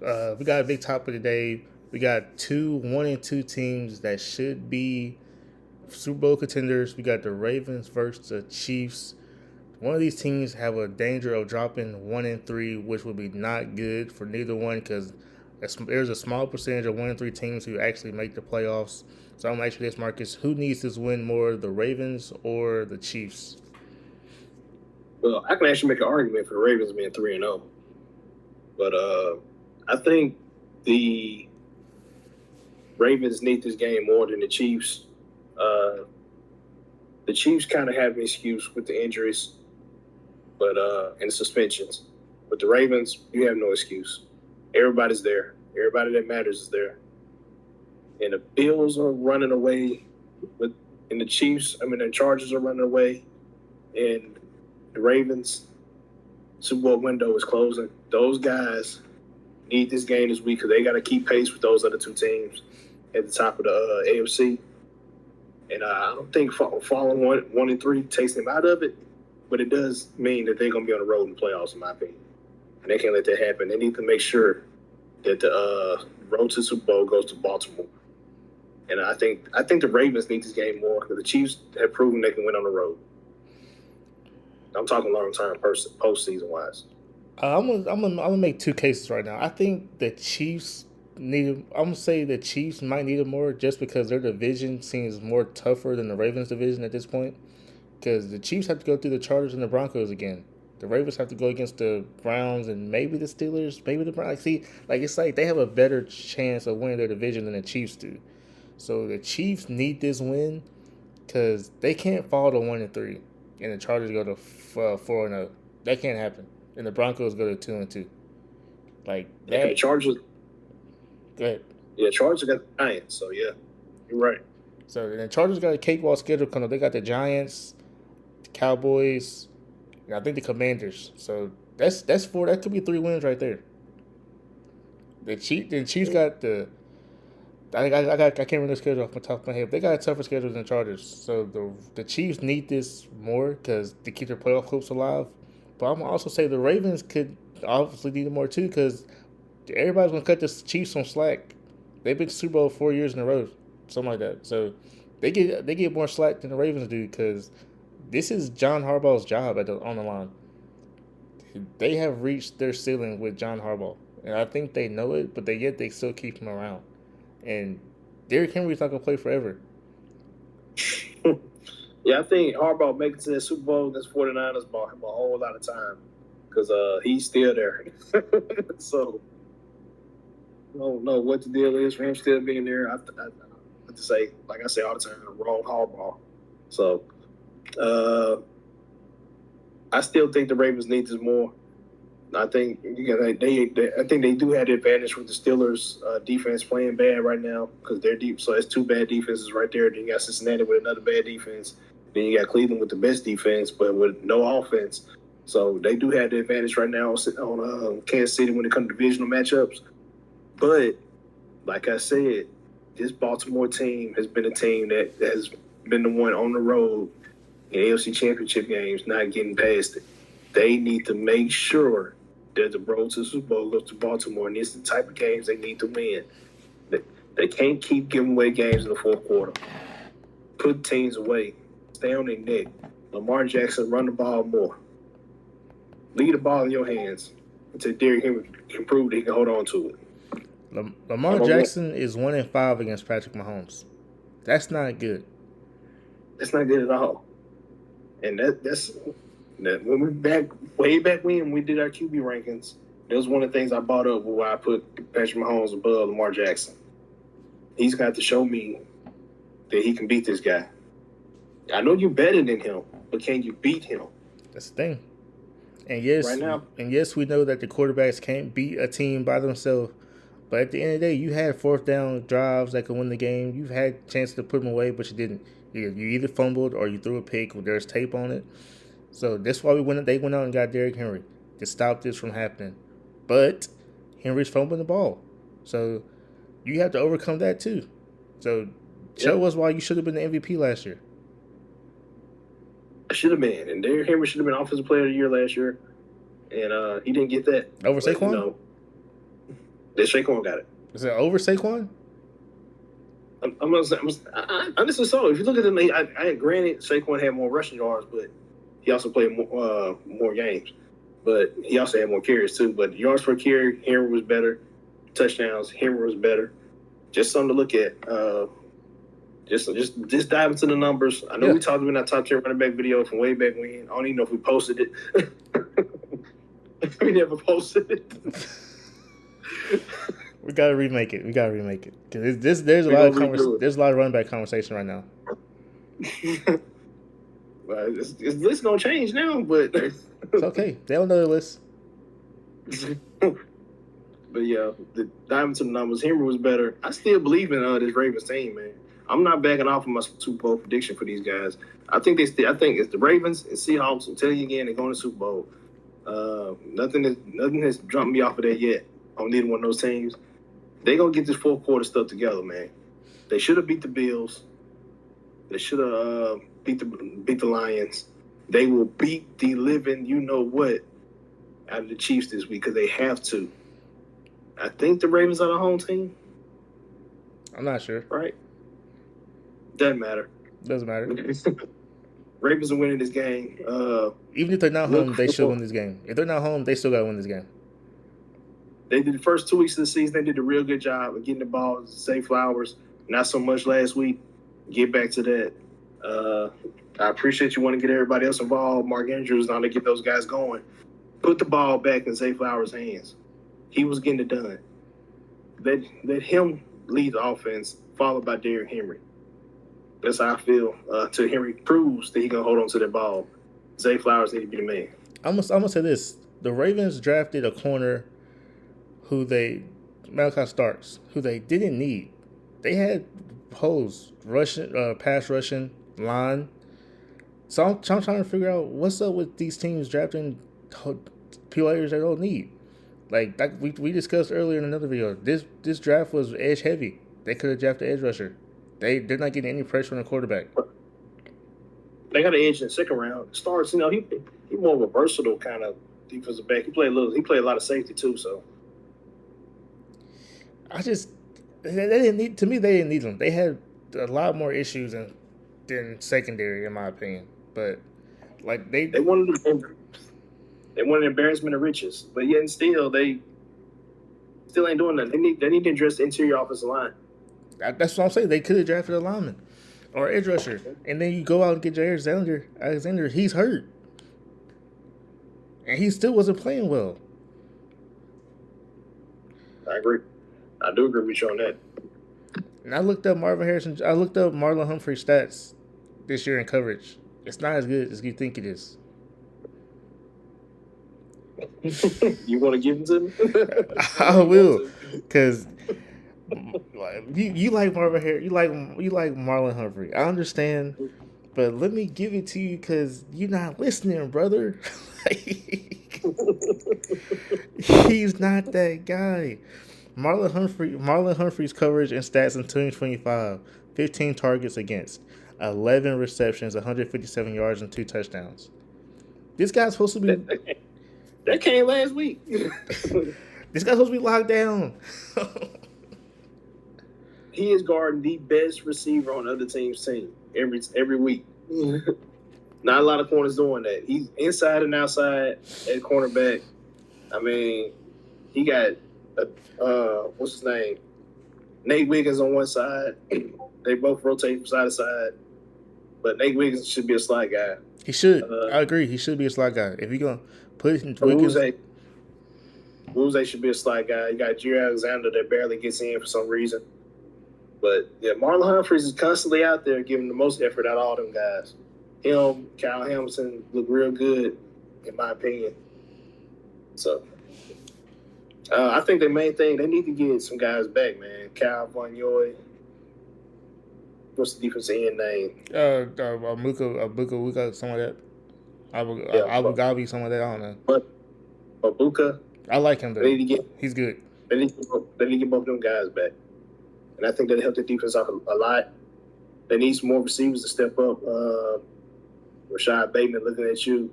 We got a big topic today. We got 1-2 teams that should be Super Bowl contenders. We got the Ravens versus the Chiefs. One of these teams have a danger of dropping 1-3, which would be not good for neither one because there's a small percentage of 1-3 teams who actually make the playoffs. So I'm actually this, Marcus. Who needs this win more, the Ravens or the Chiefs? Well, I can actually make an argument for the Ravens being 3-0, but I think the Ravens need this game more than the Chiefs. The Chiefs kind of have an excuse with the injuries, but and suspensions. But the Ravens, you have no excuse. Everybody's there. Everybody that matters is there. And the Bills are running away and the Chiefs, the Chargers are running away, and the Ravens Super Bowl window is closing. Those guys need this game this week because they got to keep pace with those other two teams at the top of the AFC. And I don't think falling 1-3 takes them out of it, but it does mean that they're going to be on the road in the playoffs, in my opinion. And they can't let that happen. They need to make sure that the road to the Super Bowl goes to Baltimore. And I think the Ravens need this game more because the Chiefs have proven they can win on the road. I'm talking long-term postseason wise. I'm gonna make two cases right now. I think the Chiefs need. I'm gonna say the Chiefs might need it more just because their division seems more tougher than the Ravens division at this point. Because the Chiefs have to go through the Chargers and the Broncos again. The Ravens have to go against the Browns and maybe the Steelers, maybe the Browns. It's like they have a better chance of winning their division than the Chiefs do. So the Chiefs need this win because they can't fall to 1-3, and the Chargers go to 4-0. That can't happen. And the Broncos go to 2-2. Like that. Yeah, the Chargers. Go ahead. Yeah, Chargers got the Giants. So yeah, you're right. So the Chargers got a cakewalk schedule coming up. They got the Giants, the Cowboys, and I think the Commanders. So that's four. That could be 3 wins right there. The Chiefs got the. I can't remember the schedule off the top of my head. They got a tougher schedule than the Chargers. So the Chiefs need this more because to keep their playoff hopes alive. But I'm going to also say the Ravens could obviously need it more too because everybody's going to cut the Chiefs some slack. They've been to Super Bowl 4 years in a row, something like that. So they get more slack than the Ravens do because this is John Harbaugh's job on the line. They have reached their ceiling with John Harbaugh, and I think they know it, but yet they still keep him around. And Derrick Henry's not going to play forever. Yeah, I think Harbaugh making it to the Super Bowl against 49ers bought him a whole lot of time because he's still there. So I don't know what the deal is for him still being there. I have to say, like I say all the time, wrong Harbaugh. So I still think the Ravens need this more. I think I think they do have the advantage with the Steelers' defense playing bad right now because they're deep. So it's 2 bad defenses right there. Then you got Cincinnati with another bad defense. Then you got Cleveland with the best defense, but with no offense. So they do have the advantage right now on Kansas City when it comes to divisional matchups. But like I said, this Baltimore team has been a team that has been the one on the road in AFC Championship games, not getting past it. They need to make sure that the road to the Super Bowl goes to Baltimore, and it's the type of games they need to win. They can't keep giving away games in the fourth quarter. Put teams away. Stay on their neck. Lamar Jackson, run the ball more. Leave the ball in your hands until Derrick Henry can prove that he can hold on to it. Lamar Jackson is 1-5 against Patrick Mahomes. That's not good. That's not good at all. And that's when way back when we did our QB rankings, that was one of the things I brought up where I put Patrick Mahomes above Lamar Jackson. He's got to show me that he can beat this guy. I know you're better than him, but can you beat him? That's the thing. And yes, right now, we know that the quarterbacks can't beat a team by themselves. But at the end of the day, you had 4th down drives that could win the game. You've had a chance to put them away, but you didn't. You either fumbled or you threw a pick. There's tape on it. So that's why they went out and got Derrick Henry to stop this from happening. But Henry's fumbling the ball. So you have to overcome that too. So show us why you should have been the MVP last year. I should have been. And Derrick Henry should have been Offensive Player of the Year last year. And he didn't get that. Over Saquon? That Saquon got it. Is it over Saquon? Honestly, so if you look at them, I granted Saquon had more rushing yards, but he also played more games. But he also had more carries too. But yards per carry, Henry was better. Touchdowns, Henry was better. Just something to look at. Just dive into the numbers. I know we talked about that top 10 running back video from way back when. I don't even know if we posted it. We never posted it. We gotta remake it. Cause there's a lot of running back conversation right now. This list gonna change now, but it's okay. They don't know the list. But yeah, the dive into the numbers. Henry was better. I still believe in this Ravens team, man. I'm not backing off of my Super Bowl prediction for these guys. I think it's the Ravens and Seahawks. I'm telling you again, they're going to Super Bowl. Nothing has jumped me off of that yet on neither one of those teams. They're gonna get this fourth quarter stuff together, man. They should have beat the Bills. They should have beat the Lions. They will beat the living you know what out of the Chiefs this week because they have to. I think the Ravens are the home team. I'm not sure. Right? Doesn't matter. Ravens are winning this game. Even if they're not home, they should win this game. If they're not home, they still gotta win this game. They did the first 2 weeks of the season. They did a real good job of getting the ball. Zay Flowers, not so much last week. Get back to that. I appreciate you want to get everybody else involved. Mark Andrews on to get those guys going. Put the ball back in Zay Flowers' hands. He was getting it done. Let him lead the offense, followed by Derrick Henry. That's how I feel. Till Henry proves that he can hold on to that ball. Zay Flowers need to be the man. I'm gonna say this: the Ravens drafted a corner Malachi Starks, who they didn't need. They had holes, pass rushing line. So I'm trying to figure out what's up with these teams drafting players they don't need. Like we discussed earlier in another video, this draft was edge heavy. They could have drafted edge rusher. They're not getting any pressure on the quarterback. They got an edge in the second round. Starks, he more of a versatile kind of defensive back. He played a lot of safety too. So they didn't need them. They had a lot more issues than secondary, in my opinion. But like they wanted an embarrassment of riches, but yet and still they still ain't doing that. They need to address the interior offensive line. That's what I'm saying. They could have drafted a lineman or edge rusher, and then you go out and get Jair Alexander. He's hurt, and he still wasn't playing well. I agree. I do agree with you on that. And I looked up Marlon Humphrey's stats this year in coverage. It's not as good as you think it is. You want to give them to me? I will, because you like Marvin Harris, you like Marlon Humphrey. I understand, but let me give it to you because you're not listening, brother. He's not that guy. Marlon Humphrey's coverage and stats in 2025: 15 targets against, 11 receptions, 157 yards, and 2 touchdowns. This guy's supposed to be. That came last week. This guy's supposed to be locked down. He is guarding the best receiver on the other team's team every week. Not a lot of corners doing that. He's inside and outside at cornerback. I mean, he got what's his name? Nate Wiggins on one side. They both rotate from side to side. But Nate Wiggins should be a slot guy. He should. I agree. He should be a slot guy. If you're gonna put Wiggins, Wuze should be a slot guy. You got Jair Alexander that barely gets in for some reason. But yeah, Marlon Humphreys is constantly out there giving the most effort out of all them guys. Him, Kyle Hamilton look real good, in my opinion. So I think the main thing, they need to get some guys back, man. Kyle Von Yoy. What's the defensive end name? Abuka, something like that. Abu Dhabi, something like that. I don't know. But Abuka. I like him though. He's good. They need to get both them guys back. And I think that'll help the defense out a lot. They need some more receivers to step up. Rashad Bateman looking at you.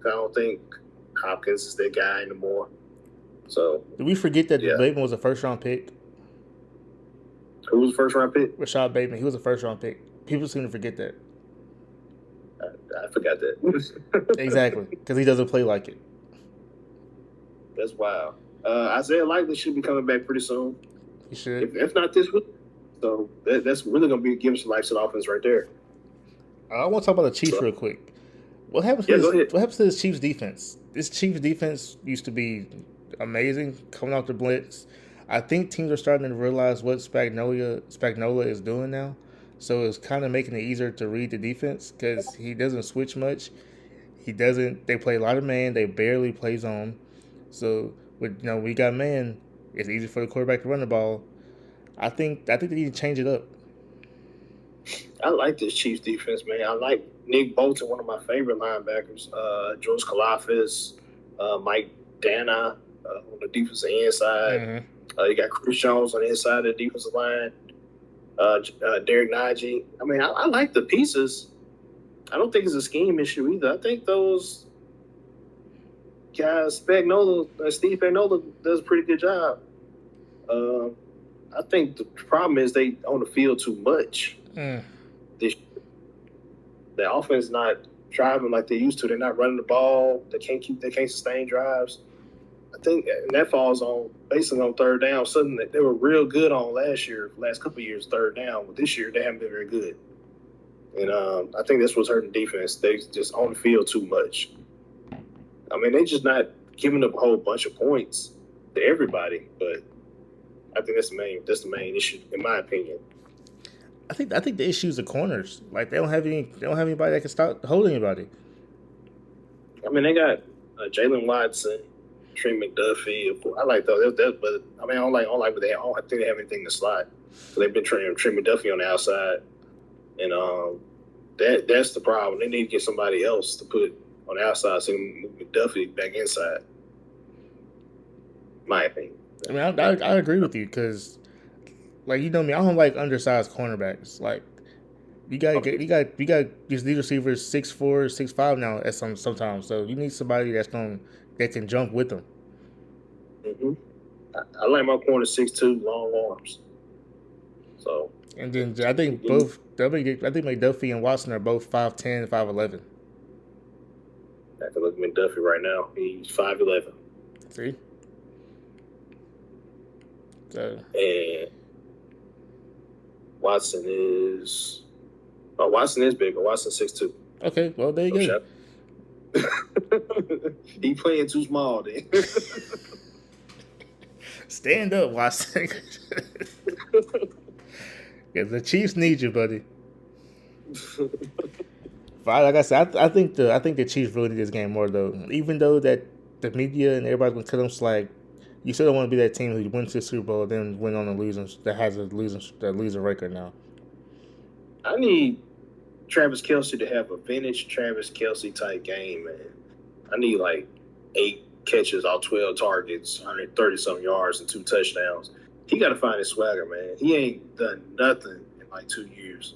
I don't think Hopkins is that guy anymore. So Did we forget that yeah, Bateman was a first round pick? who was the first round pick? Rashad Bateman, he was a first round pick. People seem to forget that. I forgot that. Exactly, because he doesn't play like it. That's wild. Isaiah Likely should be coming back pretty soon. He should. If not this week. So that's really going to be giving some life to the offense right there. I want to talk about the Chiefs So, real quick. What happens to yeah, this? go ahead. What happens to this Chiefs defense? This Chiefs defense used to be amazing coming off the blitz. I think teams are starting to realize what Spagnola is doing now. So it's kind of making it easier to read the defense because he doesn't switch much. He doesn't. They play a lot of man. They barely play zone. So with we got man, it's easy for the quarterback to run the ball. I think they need to change it up. I like this Chiefs defense, man. I like Nick Bolton, one of my favorite linebackers. George Kalafis, Mike Dana on the defensive end side. You got Chris Jones on the inside of the defensive line. Derek Nagy. I mean, I like the pieces. I don't think it's a scheme issue either. I think those guys, Steve Spagnola does a pretty good job. I think the problem is they on the field too much. The offense is not driving like they used to. They're not running the ball. They can't sustain drives. I think that falls on basically on third down. Something that they were real good on last couple of years, third down. But this year they haven't been very good. And I think that's what's hurting defense. They just on the field too much. I mean, they're just not giving up a whole bunch of points to everybody. But I think that's the main issue, in my opinion. I think the issue is the corners. Like they don't have anybody that can stop hold anybody. I mean, they got Jalen Watson, Trent McDuffie. I like those, but I mean, I don't like what they. I don't think they have anything to slide. So they've been training Trent McDuffie on the outside, and that's the problem. They need to get somebody else to put on the outside so move McDuffie back inside. My opinion. I mean, I agree with you because, like me, I don't like undersized cornerbacks. Like you got these receivers 6'4", 6'5" now at sometimes. So you need somebody that can jump with them. Mm-hmm. I like my corner 6'2", long arms. So. And then I think McDuffie and Watson are both 5'10", 5'11". I can look at McDuffie right now. He's 5'11". See. So. And Watson is bigger. Watson's 6'2". Okay, well there you go. He playing too small then. Stand up, Watson. Yeah, the Chiefs need you, buddy. Like I said, I think the Chiefs really need this game more though. Even though that the media and everybody's gonna cut them slack, you still don't want to be that team who wins the Super Bowl then went on a losing record now. I need Travis Kelce to have a vintage Travis Kelce type game, man. I need like 8 catches off 12 targets, 130-something yards, and 2 touchdowns. He got to find his swagger, man. He ain't done nothing in like 2 years.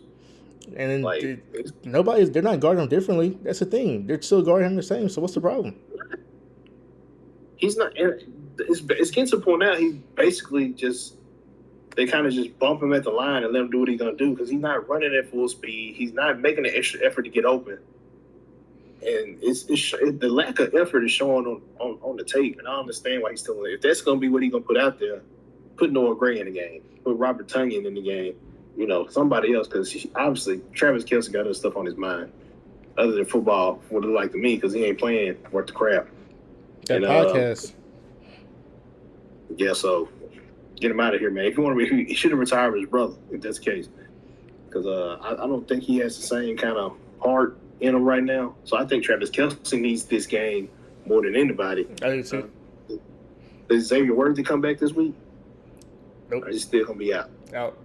And they're not guarding him differently. That's the thing. They're still guarding him the same. So what's the problem? He's not. It's getting to the point now. He basically they kind of just bump him at the line and let him do what he's gonna do because he's not running at full speed. He's not making an extra effort to get open, and the lack of effort is showing on the tape. And I understand why he's still. If that's gonna be what he's gonna put out there, put Noah Gray in the game, put Robert Tonyan in the game. Somebody else, because obviously Travis Kelce got other stuff on his mind other than football, what it like to me, because he ain't playing worth the crap. That podcast. Yeah, so get him out of here, man. If you want to, he should have retired with his brother, if that's the case. Because I don't think he has the same kind of heart in him right now. So I think Travis Kelce needs this game more than anybody. I do too. Is Xavier Worthy come back this week? Nope. Or is he still going to be out? Out.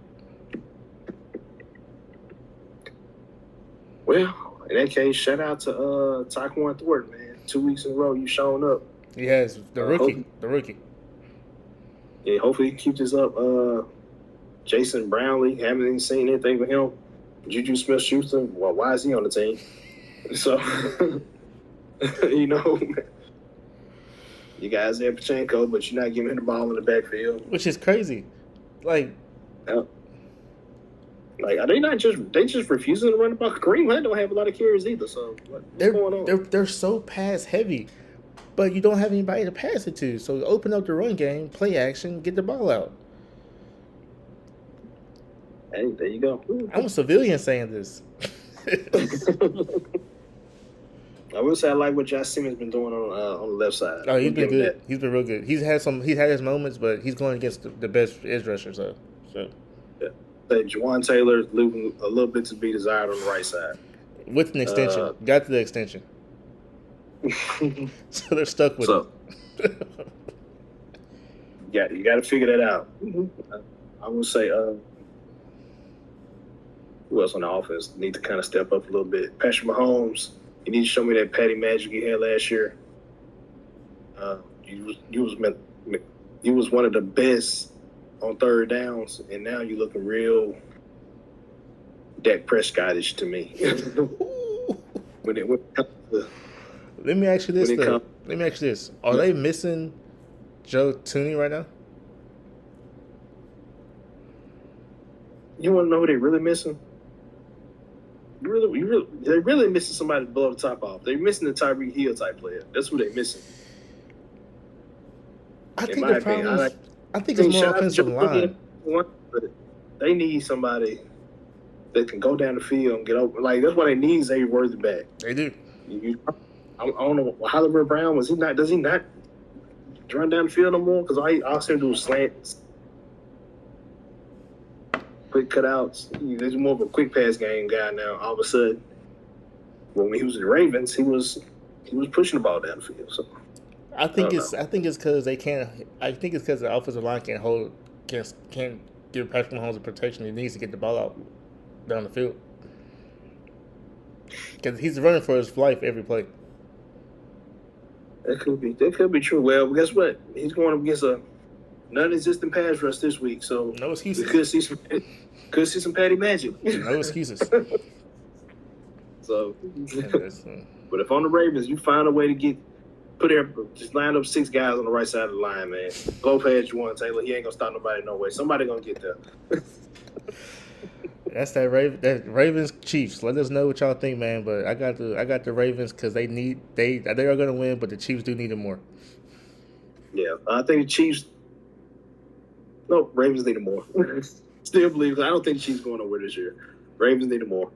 Well, in that case, shout out to Tyquan Thornton, man. 2 weeks in a row, you showing up. He has the rookie. Yeah, hopefully he keeps this up. Jason Brownlee, haven't even seen anything with him. Juju Smith-Schuster, well, why is he on the team? So, You got Isaiah Pacheco, but you're not giving him the ball in the backfield. which is crazy. Like, Like, are they not just refusing to run the ball? Kareem Hunt don't have a lot of carries either. So what's going on? they're so pass heavy, but you don't have anybody to pass it to. So open up the run game, play action, get the ball out. Hey, there you go. I'm a civilian saying this. I will say I like what Josh Simmons been doing on the left side. Oh, he's been good. He's been real good. He's had his moments, but he's going against the best edge rushers. So. Yeah. Jawan Taylor leaving a little bit to be desired on the right side. With an extension. Got to the extension. So they're stuck with it. Yeah, you got to figure that out. I would say who else on the offense need to kind of step up a little bit? Patrick Mahomes, you need to show me that Patty magic he had last year. You was one of the best on third downs, and now you're looking real Dak Prescott-ish to me. Let me ask you this, Are they missing Joe Tooney right now? You want to know who they really missing? They're really missing somebody to blow the top off. They're missing the Tyreek Hill type player. That's who they're missing. I think it's more offensive line. But they need somebody that can go down the field and get over. Like, that's why they need Zay Worthy back. They do. I don't know. Hollywood Brown, does he not run down the field no more? Because I see him do slants, quick cutouts. He's more of a quick pass game guy now. All of a sudden, when he was in the Ravens, he was pushing the ball down the field. So I think it's because they can't. I think it's because the offensive line can't give Patrick Mahomes the protection he needs to get the ball out down the field. Because he's running for his life every play. That could be true. Well, guess what? He's going up against a non-existent pass rush this week, so no excuses. We could see some Patty magic. No excuses. So, but if on the Ravens, you find a way to just line up 6 guys on the right side of the line, man. Go past Juwan Taylor. He ain't gonna stop nobody no way. Somebody gonna get there. That's that Ravens Chiefs. Let us know what y'all think, man. But I got the Ravens because they are gonna win, but the Chiefs do need it more. Yeah, I think the Chiefs. No, Ravens need it more. Still believe. I don't think the Chiefs going nowhere this year. Ravens need it more.